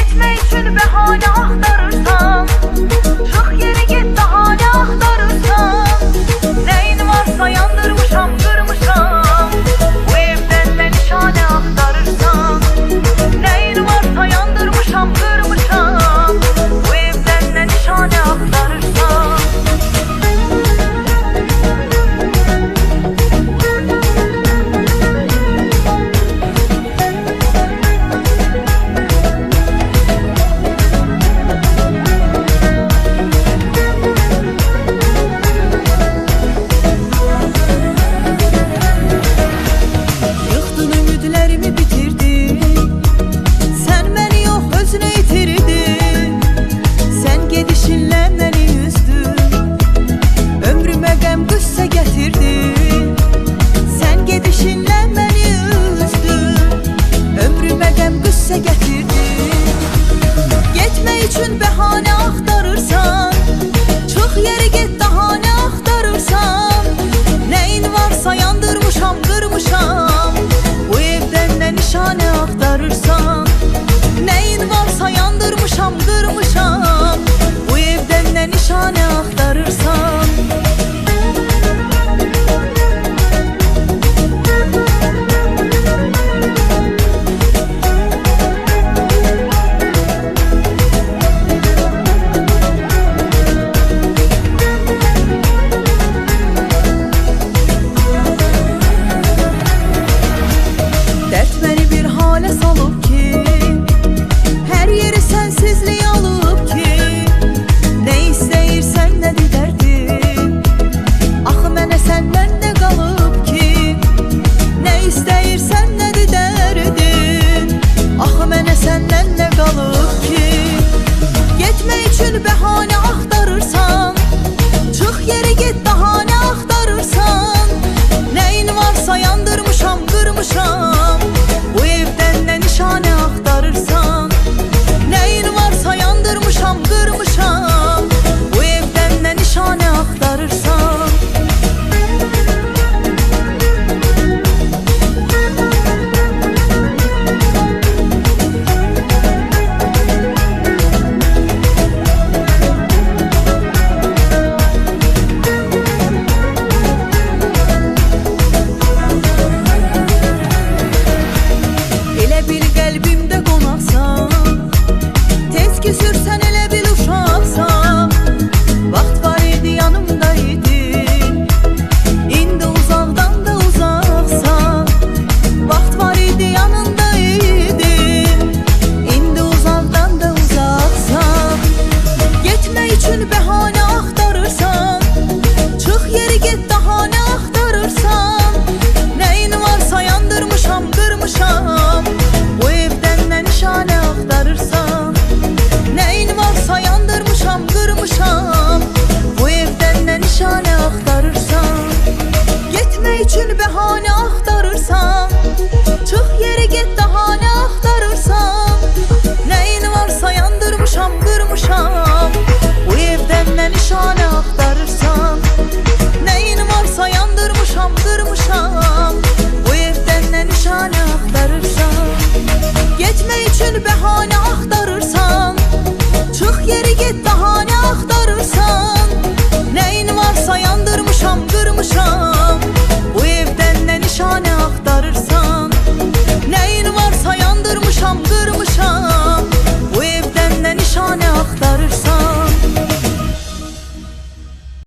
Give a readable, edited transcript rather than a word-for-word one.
Getmək üçün bəhanə axtarırsan, çıx yeri get daha nə axtarırsan. Nəyin varsa yandırmışam, qırmışam, bu evdən nə nişanə axtarırsan. Nəyin varsa yandırmışam, qırmışam, bu evdən nə nişanə axtarırsan. Getmək üçün bəhanə axtarırsan, çıx yeri get daha nə axtarırsan. Nəyin varsa yandırmışam, qırmışam, bu evdən nə nişanə axtarırsan. Nəyin varsa yandırmışam, qırmışam, bu evdən nə nişanə axtarırsan. Bəhanə axtarırsan, çıx yeri get daha nə axtarırsan. Nəyin varsa yandırmışam, qırmışam, bu evdən nə nişanə axtarırsan. Nəyin varsa yandırmışam, qırmışam, bu evdən nə nişanə axtarırsan. Qəlbim